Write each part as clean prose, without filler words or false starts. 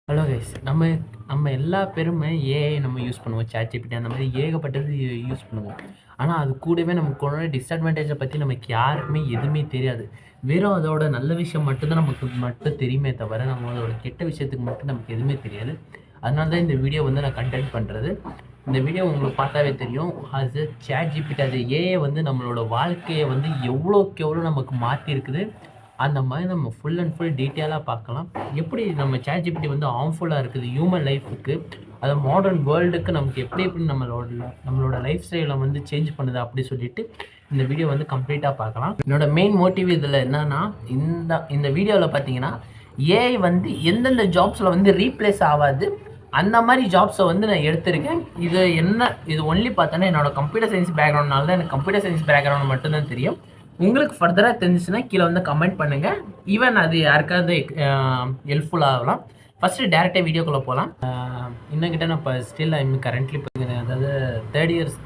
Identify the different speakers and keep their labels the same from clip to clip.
Speaker 1: Hello guys. நம்ம எல்லா பேருமே ஏஐ நம்ம யூஸ் பண்ணுவோம். ChatGPT அந்த மாதிரி ஏகப்பட்டது யூஸ் பண்ணுவோம். ஆனா, அது கூடவே நமக்கு டிஸ்அட்வான்டேஜை பத்தி நமக்கு யாருக்குமே எதுவுமே தெரியாது. வெறும் அதோட நல்ல விஷயம் மட்டும் தான் நமக்கு மட்டும் தெரியுமே தவிர, நம்மளோட கெட்ட விஷயத்துக்கு மட்டும் நமக்கு எதுவுமே தெரியாது. அதனால தான் இந்த வீடியோ வந்து நான் கண்டென்ட் பண்றது. இந்த வீடியோ உங்களுக்கு பார்த்தாவே தெரியும். அது ChatGPT அது ஏஐ வந்து நம்மளோட வாழ்க்கையை வந்து எவ்வளோக்கு எவ்வளோ நமக்கு மாற்றிருக்குது. அந்த மாதிரி நம்ம ஃபுல் அண்ட் ஃபுல் டீட்டெயிலாக பார்க்கலாம். எப்படி நம்ம ChatGPT வந்து ஹார்ம்ஃபுல்லாக இருக்குது ஹியூமன் லைஃபுக்கு, அது மாடர்ன் வேர்ல்டுக்கு நமக்கு எப்படி எப்படி நம்மளோட லைஃப் ஸ்டைலை வந்து சேஞ்ச் பண்ணுது அப்படி சொல்லிட்டு இந்த வீடியோ வந்து கம்ப்ளீட்டாக பார்க்கலாம். என்னோட மெயின் மோட்டிவ் இதில் என்னன்னா, இந்த வீடியோவில் பார்த்தீங்கன்னா ஏஐ வந்து எந்தெந்த ஜாப்ஸில் வந்து ரீப்ளேஸ் ஆகாது அந்த மாதிரி ஜாப்ஸை வந்து நான் எடுத்திருக்கேன். இது ஒன்லி பார்த்தோன்னா என்னோட கம்ப்யூட்டர் சயின்ஸ் பேக்ரவுண்ட்னால தான் எனக்கு கம்ப்யூட்டர் சயின்ஸ் பேக்ரவுண்ட் மட்டும்தான் தெரியும். உங்களுக்கு ஃபர்தராக தெரிஞ்சுச்சுன்னா கீழே வந்து கமெண்ட் பண்ணுங்கள். ஈவன் அது யாருக்காவது ஹெல்ப்ஃபுல் ஆகலாம். ஃபஸ்ட்டு டேரெக்டாக வீடியோக்குள்ளே போகலாம். இன்னும் நான் இப்போ ஸ்டில் கரண்ட்லி அதாவது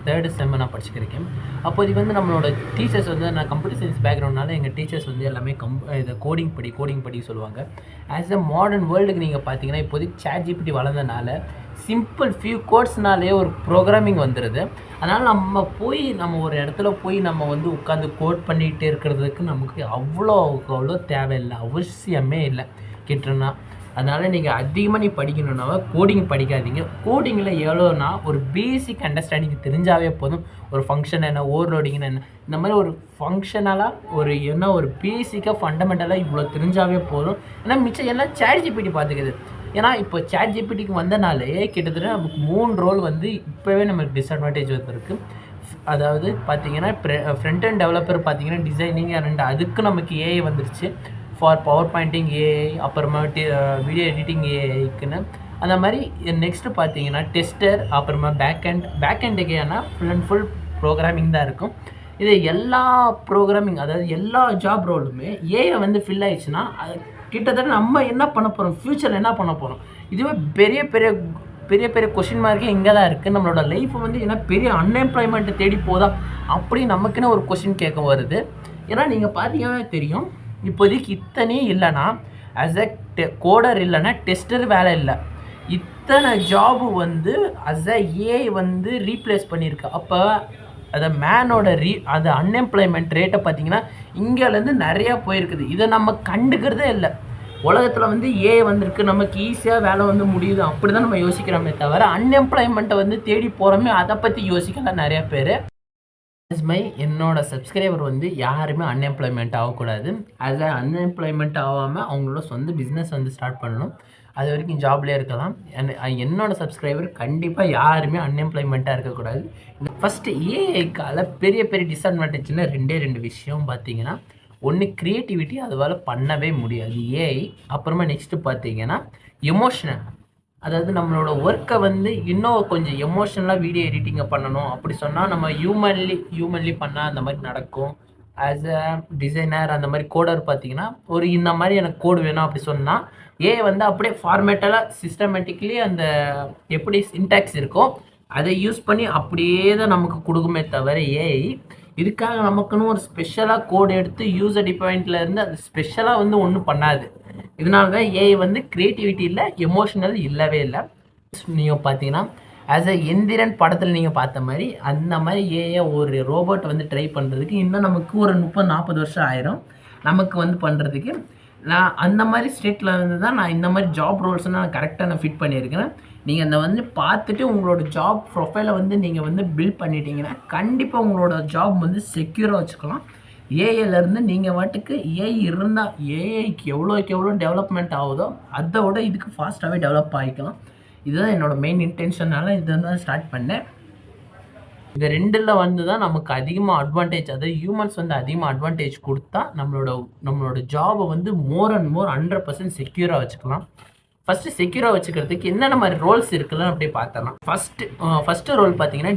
Speaker 1: தேர்டு செம் நான் படிச்சுருக்கேன். அப்போதைக்கு வந்து நம்மளோட டீச்சர்ஸ் வந்து நான் கம்ப்யூட்டர் சயின்ஸ் பேக்ரவுண்ட்னால எங்கள் டீச்சர்ஸ் வந்து எல்லாமே இதை கோடிங் படி சொல்லுவாங்க. ஆஸ் அ மாடர்ன் வேர்ல்டுக்கு நீங்கள் பார்த்தீங்கன்னா இப்போதைக்கு ChatGPT வளர்ந்தனால சிம்பிள் ஃபியூ கோட்ஸ்னாலே ஒரு ப்ரோக்ராமிங் வந்துடுது. அதனால் நம்ம ஒரு இடத்துல போய் நம்ம வந்து உட்காந்து கோட் பண்ணிகிட்டே இருக்கிறதுக்கு நமக்கு அவ்வளோ தேவையில்லை, அவசியமே இல்லை கேட்டோன்னா. அதனால் நீங்கள் அதிகமாக படிக்கணுன்னாவா கோடிங் படிக்காதீங்க. கோடிங்கில் எவ்வளோனா ஒரு பேசிக் அண்டர்ஸ்டாண்டிங் தெரிஞ்சாவே போதும். ஒரு ஃபங்க்ஷன் என்ன, ஓவர்லோடிங்னு என்ன, இந்த மாதிரி ஒரு ஃபங்க்ஷனலாக ஒரு பேசிக்காக ஃபண்டமெண்டலாக இவ்வளோ தெரிஞ்சாவே போதும். ஏன்னா மிச்சம் எல்லாம் ChatGPT பார்த்துக்குது. ஏன்னா இப்போ ChatGPTக்கு வந்தனாலே கிட்டத்தட்ட நமக்கு 3 ரோல் வந்து இப்போவே நமக்கு டிஸ்அட்வான்டேஜ் வந்துருக்கு. அதாவது பார்த்தீங்கன்னா ஃப்ரண்ட் அண்ட் டெவலப்பர் பார்த்தீங்கன்னா டிசைனிங் அண்ட் அதுக்கு நமக்கு ஏஐ வந்துருச்சு. ஃபார் பவர் பாயிண்டிங் ஏஐ, அப்புறமா வீடியோ எடிட்டிங் ஏஐக்குன்னு அந்த மாதிரி. நெக்ஸ்ட்டு பார்த்தீங்கன்னா டெஸ்டர், அப்புறமா பேக்ஹெண்டுக்கு ஏன்னா ஃபுல் அண்ட் ஃபுல் ப்ரோக்ராமிங் தான் இருக்கும். இது எல்லா ப்ரோக்ராமிங் அதாவது எல்லா ஜாப் ரோலுமே ஏஐ வந்து ஃபில் ஆயிடுச்சுன்னா அது கிட்டத்தட்ட நம்ம என்ன பண்ண போகிறோம், ஃப்யூச்சரில் என்ன பண்ண போகிறோம், இதுவே பெரிய பெரிய பெரிய பெரிய கொஷின் மார்க்கே இங்கே தான் இருக்குது. நம்மளோட லைஃப் வந்து ஏன்னா பெரிய அன்எம்ப்ளாய்மெண்ட்டை தேடி போதா அப்படி நமக்குன்னு ஒரு கொஷின் கேட்க வருது. ஏன்னா நீங்கள் பார்த்தீங்கன்னா தெரியும், இப்போதைக்கு இத்தனையும் இல்லைன்னா ஆஸ் அ கோடர் இல்லைன்னா டெஸ்டர் வேலை இல்லை. இத்தனை ஜாபு வந்து அஸ் அ ஏஐ வந்து ரீப்ளேஸ் பண்ணியிருக்கு. அப்போ அதை மேனோட அது அன்எம்ப்ளாய்மெண்ட் ரேட்டை பார்த்தீங்கன்னா இங்கேருந்து நிறையா போயிருக்குது. இதை நம்ம கண்டுக்கிறதே இல்லை. உலகத்தில் வந்து ஏஐ வந்திருக்கு, நமக்கு ஈஸியாக வேலை வந்து முடியுது அப்படி தான் நம்ம யோசிக்கிறோமே தவிர அன்எம்ப்ளாய்மெண்ட்டை வந்து தேடி போகிறோமே அதை பற்றி யோசிக்கலாம் நிறையா பேர். என்னோட சப்ஸ்கிரைபர் வந்து யாருமே அன்எம்ப்ளாய்மெண்ட் ஆகக்கூடாது. ஆஸ் அ அன்எம்ப்ளாய்மெண்ட் ஆகாமல் அவங்களோட சொந்த பிஸ்னஸ் வந்து ஸ்டார்ட் பண்ணணும். அது வரைக்கும் ஜாப்லேயே இருக்கலாம். என்னோட சப்ஸ்கிரைபர் கண்டிப்பாக யாருமே அன்எம்ப்ளாய்மெண்ட்டாக இருக்கக்கூடாது. ஃபஸ்ட்டு ஏஐக்கால பெரிய பெரிய டிஸ்அட்வான்டேஜ்னா ரெண்டு விஷயம் பார்த்தீங்கன்னா, ஒன்று க்ரியேட்டிவிட்டி அதுவால் பண்ணவே முடியாது ஏஐ. அப்புறமா நெக்ஸ்ட்டு பார்த்தீங்கன்னா எமோஷனல், அதாவது நம்மளோட ஒர்க்கை வந்து இன்னும் கொஞ்சம் எமோஷனலாக வீடியோ எடிட்டிங்கை பண்ணணும் அப்படி சொன்னால் நம்ம ஹியூமன்லி பண்ணால் அந்த மாதிரி நடக்கும். ஆஸ் அ டிசைனர் அந்த மாதிரி கோடர் பார்த்தீங்கன்னா இந்த மாதிரி எனக்கு கோடு வேணும் அப்படி சொன்னால் ஏஐ வந்து அப்படியே ஃபார்மேட்டலாக சிஸ்டமேட்டிக்லி அந்த எப்படி சின்டாக்ஸ் இருக்கோ அதை யூஸ் பண்ணி அப்படியே தான் நமக்கு கொடுக்குமே தவிர ஏஐ இதுக்காக நமக்குன்னு ஒரு ஸ்பெஷலாக கோட் எடுத்து யூசர் டிபாயிண்ட்ல இருந்து அது ஸ்பெஷலாக வந்து ஒன்றும் பண்ணாது. இதனால தான் ஏஐ வந்து க்ரியேட்டிவிட்டி இல்லை, எமோஷனல் இல்லவே இல்லை. நீங்கள் பார்த்தீங்கன்னா ஆஸ் அ எந்திரன் படத்தில் நீங்கள் பார்த்த மாதிரி அந்த மாதிரி ஏஐ ஒரு ரோபோட் வந்து ட்ரை பண்ணுறதுக்கு இன்னும் நமக்கு ஒரு 30-40 வருஷம் ஆயிரும் நமக்கு வந்து பண்ணுறதுக்கு. நான் அந்த மாதிரி ஸ்டேட்டில் இருந்து தான் நான் இந்த மாதிரி ஜாப் ரோல்ஸ்னால் நான் கரெக்டாக ஃபிட் பண்ணியிருக்கிறேன். நீங்கள் அந்த வந்து பார்த்துட்டு உங்களோட ஜாப் ப்ரொஃபைலை வந்து நீங்கள் வந்து பில்ட் பண்ணிட்டீங்கன்னா கண்டிப்பாக உங்களோட ஜாப் வந்து செக்யூராக வச்சுக்கலாம். ஏஐலேருந்து நீங்கள் வாட்டுக்கு ஏஐ இருந்தால் ஏஐக்கு எவ்வளோக்கு எவ்வளோ டெவலப்மெண்ட் ஆகுதோ அதை விட இதுக்கு ஃபாஸ்ட்டாகவே டெவலப் ஆகிக்கலாம். இதுதான் என்னோடய மெயின் இன்டென்ஷனால் இதை தான் ஸ்டார்ட் பண்ணேன். இது ரெண்டில் வந்து தான் நமக்கு அதிகமாக அட்வான்டேஜ், அதாவது ஹியூமன்ஸ் வந்து அதிகமாக அட்வான்டேஜ் கொடுத்தா நம்மளோட ஜாபை வந்து மோர் அண்ட் மோர் 100% செக்யூராக வச்சுக்கலாம். ஃபஸ்ட்டு செக்யூராக வச்சுக்கிறதுக்கு என்னென்ன மாதிரி ரோல்ஸ் இருக்குதுன்னு அப்படியே பார்த்தலாம். ஃபஸ்ட்டு ரோல் பார்த்தீங்கன்னா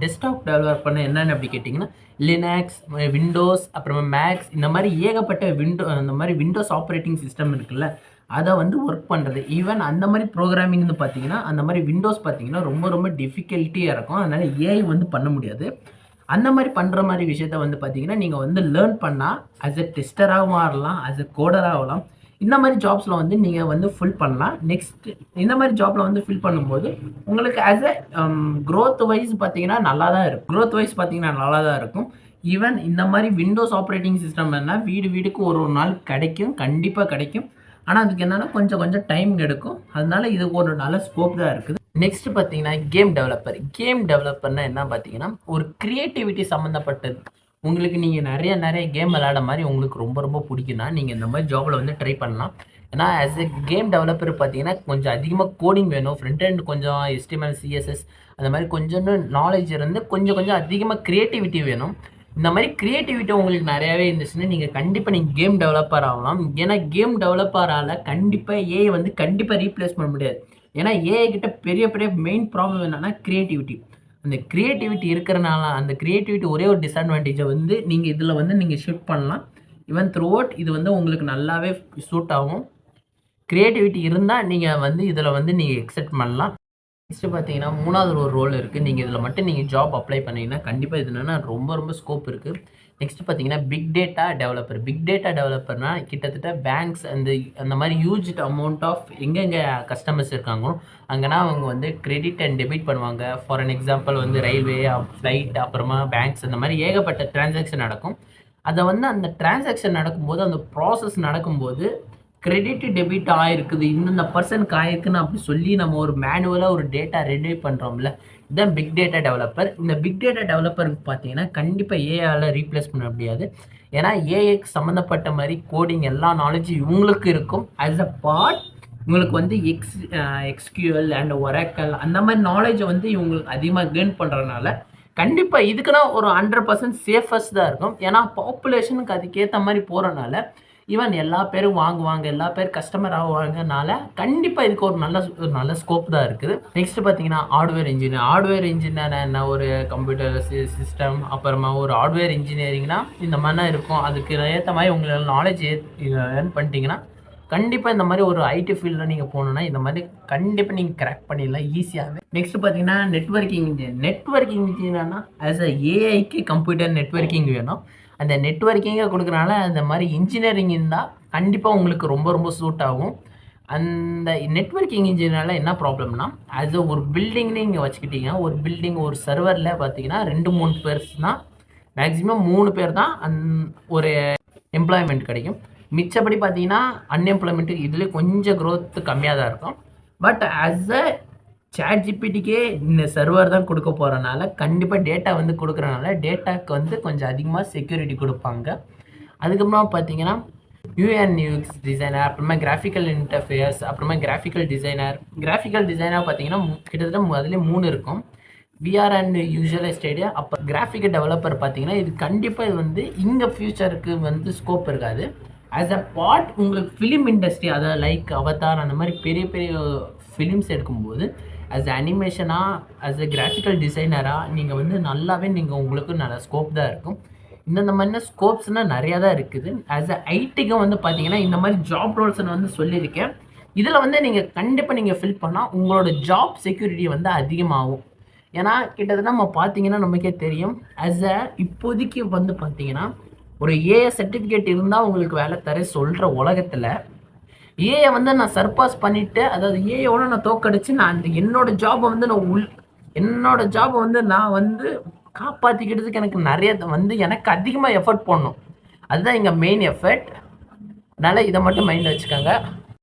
Speaker 1: டெஸ்க்டாப் டெவலப்பர்னு என்னென்னு அப்படி கேட்டிங்கன்னா லினக்ஸ், விண்டோஸ், அப்புறமா மேக்ஸ் இந்த மாதிரி ஏகப்பட்ட அந்த மாதிரி விண்டோஸ் ஆப்ரேட்டிங் சிஸ்டம் இருக்குல்ல அதை வந்து ஒர்க் பண்ணுறது. ஈவன் அந்த மாதிரி ப்ரோக்ராமிங்னு பார்த்தீங்கன்னா அந்த மாதிரி விண்டோஸ் பார்த்தீங்கன்னா ரொம்ப ரொம்ப டிஃபிகல்ட்டியாக இருக்கும். அதனால் ஏஐ வந்து பண்ண முடியாது. அந்த மாதிரி பண்ணுற மாதிரி விஷயத்த வந்து பார்த்தீங்கன்னா நீங்கள் வந்து லேர்ன் பண்ணால் ஆஸ் எ டெஸ்டராகவும் ஆகலாம், ஆஸ் எ கோடராக ஆகலாம். இந்த மாதிரி ஜாப்ஸில் வந்து நீங்கள் வந்து ஃபில் பண்ணலாம். நெக்ஸ்ட் இந்த மாதிரி ஜாப்பில் வந்து ஃபில் பண்ணும்போது உங்களுக்கு ஆஸ் அ க்ரோத் வைஸ் பார்த்தீங்கன்னா நல்லா தான் இருக்கும். க்ரோத் வைஸ் பார்த்தீங்கன்னா நல்லா தான் இருக்கும். ஈவன் இந்த மாதிரி விண்டோஸ் ஆப்ரேட்டிங் சிஸ்டம் என்ன வீடுக்கு ஒரு நாள் கிடைக்கும், கண்டிப்பாக கிடைக்கும். ஆனால் அதுக்கு என்னென்னா கொஞ்சம் கொஞ்சம் டைம் எடுக்கும். அதனால இது ஒரு நல்ல ஸ்கோப் தான் இருக்குது. நெக்ஸ்ட் பார்த்தீங்கன்னா கேம் டெவலப்பர். கேம் டெவலப்பர்னா என்ன பார்த்தீங்கன்னா ஒரு கிரியேட்டிவிட்டி சம்மந்தப்பட்டது. உங்களுக்கு நீங்கள் நிறைய கேம் விளையாட மாதிரி உங்களுக்கு ரொம்ப ரொம்ப பிடிக்குன்னா நீங்கள் இந்த மாதிரி ஜாபில் வந்து ட்ரை பண்ணலாம். ஏன்னா ஆஸ் எ கேம் டெவலப்பர் பார்த்தீங்கன்னா கொஞ்சம் அதிகமாக கோடிங் வேணும், ஃப்ரண்ட் எண்ட் கொஞ்சம் HTML CSS அந்த மாதிரி கொஞ்சம் நாலேஜ் இருந்து கொஞ்சம் அதிகமாக க்ரியேட்டிவிட்டி வேணும். இந்த மாதிரி க்ரியேட்டிவிட்டி உங்களுக்கு நிறையாவே இருந்துச்சுன்னா நீங்கள் கண்டிப்பாக நீங்கள் கேம் டெவலப்பர் ஆகலாம். ஏன்னா கேம் டெவலப்பரால் கண்டிப்பாக ஏஐ வந்து கண்டிப்பாக ரீப்ளேஸ் பண்ண முடியாது. ஏன்னா ஏஐ கிட்ட பெரிய மெயின் ப்ராப்ளம் என்னன்னா கிரியேட்டிவிட்டி. அந்த கிரியேட்டிவிட்டி இருக்கிறனால அந்த கிரியேட்டிவிட்டி ஒரே ஒரு டிஸ்அட்வான்டேஜை வந்து நீங்கள் இதில் வந்து நீங்கள் ஷிஃப்ட் பண்ணலாம். ஈவன் த்ரூ அவுட் இது வந்து உங்களுக்கு நல்லாவே சூட் ஆகும். கிரியேட்டிவிட்டி இருந்தால் நீங்கள் வந்து இதில் வந்து நீங்கள் எக்ஸெப்ட் பண்ணலாம். நெக்ஸ்ட்டு பார்த்தீங்கன்னா 3வது ஒரு ரோல் இருக்குது. நீங்கள் இதில் மட்டும் நீங்கள் ஜாப் அப்ளை பண்ணிங்கன்னா கண்டிப்பாக இது என்னென்னா ரொம்ப ஸ்கோப் இருக்குது. நெக்ஸ்ட்டு பார்த்தீங்கன்னா big data developer. Big data டெவலப்பர்னால் கிட்டத்தட்ட பேங்க்ஸ் அந்த மாதிரி ஹியூஜ் அமௌண்ட் ஆஃப் எங்கெங்கே கஸ்டமர்ஸ் இருக்காங்களோ அங்கேனா அவங்க வந்து கிரெடிட் அண்ட் டெபிட் பண்ணுவாங்க. ஃபார் அன் எக்ஸாம்பிள் வந்து ரயில்வே, ஃப்ளைட், அப்புறமா பேங்க்ஸ் அந்த மாதிரி ஏகப்பட்ட டிரான்சாக்ஷன் நடக்கும். அதை வந்து அந்த டிரான்சாக்ஷன் நடக்கும்போது அந்த ப்ராசஸ் நடக்கும்போது கிரெடிட் டெபிட் ஆயிருக்குது, இந்த பர்சனுக்கு ஆயிருக்குன்னு அப்படி சொல்லி நம்ம ஒரு மேனுவலாக ஒரு டேட்டா ரெடி பண்ணுறோம்ல, இதுதான் பிக் டேட்டா டெவலப்பர். இந்த பிக் டேட்டா டெவலப்பருக்கு பார்த்தீங்கன்னா கண்டிப்பாக ஏஐயால் ரீப்ளேஸ் பண்ண முடியாது. ஏன்னா ஏஐக்கு சம்மந்தப்பட்ட மாதிரி கோடிங் எல்லா நாலேஜும் இவங்களுக்கு இருக்கும். ஆஸ் அ பார்ட் உங்களுக்கு வந்து எக்ஸ்கியூஎல் அண்ட் ஒராக்கல் அந்த மாதிரி நாலேஜை வந்து இவங்களுக்கு அதிகமாக கெயின் பண்ணுறதுனால கண்டிப்பாக இதுக்குன்னா ஒரு 100% சேஃபஸ்ட் தான் இருக்கும். ஏன்னா பாப்புலேஷனுக்கு அதுக்கேற்ற மாதிரி போகிறனால ஈவன் எல்லா பேரும் வாங்குவாங்க, எல்லா பேரும் கஸ்டமர் ஆகுவாங்கனால கண்டிப்பாக இதுக்கு ஒரு நல்ல ஸ்கோப் தான் இருக்குது. நெக்ஸ்ட் பார்த்தீங்கன்னா ஹார்ட்வேர் இன்ஜினியர். ஹார்ட்வேர் இன்ஜினியர் என்ன ஒரு கம்ப்யூட்டர் சிஸ்டம், அப்புறமா ஒரு ஹார்ட்வேர் இன்ஜினியரிங்னா இந்த மாதிரிலாம் இருக்கும். அதுக்கு ஏற்ற மாதிரி உங்களோட நாலேஜ் ஏர்ன் பண்ணிட்டீங்கன்னா கண்டிப்பாக இந்த மாதிரி ஒரு ஐடி ஃபீல்டில் நீங்கள் போகணுன்னா இந்த மாதிரி கண்டிப்பாக நீங்கள் கிராக் பண்ணிடலாம் ஈஸியாகவே. நெக்ஸ்ட் பார்த்தீங்கன்னா நெட்வொர்க்கிங் இன்ஜினியர். நெட்வொர்க்கிங் இன்ஜினியர்னா ஆஸ் அ ஏஐக்கு கம்ப்யூட்டர் நெட்வொர்க்கிங் வேணும். அந்த நெட்வொர்க்கிங்கை கொடுக்குறனால அந்த மாதிரி இன்ஜினியரிங் இருந்தால் கண்டிப்பாக உங்களுக்கு ரொம்ப சூட் ஆகும். அந்த நெட்வொர்க்கிங் இன்ஜினியரால் என்ன ப்ராப்ளம்னா ஆஸ் அ ஒரு பில்டிங்னு நீங்கள் வச்சுக்கிட்டீங்கன்னா ஒரு பில்டிங் ஒரு சர்வரில் பார்த்தீங்கன்னா 2-3 பேர்ஸ் தான், மேக்ஸிமம் 3 பேர் தான் ஒரு எம்ப்ளாய்மெண்ட் கிடைக்கும். மிச்சப்படி பார்த்தீங்கன்னா அன்எம்ப்ளாய்மெண்ட்டு இதில் கொஞ்சம் க்ரோத் கம்மியாக தான் இருக்கும். பட் ஆஸ் அ ChatGPTக்கே இந்த சர்வர் தான் கொடுக்க போகிறனால கண்டிப்பாக டேட்டா வந்து கொடுக்குறனால டேட்டாவுக்கு வந்து கொஞ்சம் அதிகமாக செக்யூரிட்டி கொடுப்பாங்க. அதுக்கப்புறமா பார்த்தீங்கன்னா UX டிசைனர், அப்புறமா கிராஃபிக்கல் இன்டர்ஃபேஸ், அப்புறமா கிராஃபிக்கல் டிசைனர் பார்த்தீங்கன்னா கிட்டத்தட்ட அதிலே 3 இருக்கும். VR and usual ஸ்டேடியா. அப்போ கிராஃபிக்கல் டெவலப்பர் பார்த்தீங்கன்னா இது கண்டிப்பாக இது வந்து இங்கே ஃப்யூச்சருக்கு வந்து ஸ்கோப் இருக்காது. ஆஸ் அ பார்ட் உங்களுக்கு ஃபிலிம் இண்டஸ்ட்ரி, அதாவது லைக் அவதார் அந்த மாதிரி பெரிய ஃபிலிம்ஸ் எடுக்கும்போது ஆஸ் அ அனிமேஷனாக ஆஸ் அ கிராஃபிக்கல் டிசைனராக நீங்கள் வந்து நல்லாவே உங்களுக்கு நல்ல ஸ்கோப் தான் இருக்கும். இந்த மாதிரி ஸ்கோப்ஸ்னால் நிறையா தான் இருக்குது. ஆஸ் அ ஐடிக்கும் வந்து பார்த்தீங்கன்னா இந்த மாதிரி ஜாப் ரோல்ஸ் வந்து சொல்லியிருக்கேன். இதில் வந்து நீங்கள் கண்டிப்பாக நீங்கள் ஃபில் பண்ணால் உங்களோட ஜாப் செக்யூரிட்டி வந்து அதிகமாகும். ஏன்னா கிட்டத்தட்ட நம்ம பார்த்தீங்கன்னா நமக்கே தெரியும் ஆஸ் அ இப்போதைக்கு வந்து பார்த்தீங்கன்னா ஒரு ஏஐ சர்டிஃபிகேட் இருந்தால் உங்களுக்கு வேலை தர சொல்கிற உலகத்தில் ஏஐ வந்து நான் சர்பாஸ் பண்ணிவிட்டு, அதாவது ஏஐயோட நான் தோக்கடிச்சு நான் என்னோட ஜாபை வந்து நான் வந்து காப்பாற்றிக்கிட்டதுக்கு எனக்கு நிறைய வந்து எனக்கு அதிகமாக எஃபர்ட் போடணும். அதுதான் எங்கள் மெயின் எஃபர்ட். அதனால் இதை மட்டும் மைண்டில் வச்சுக்கோங்க.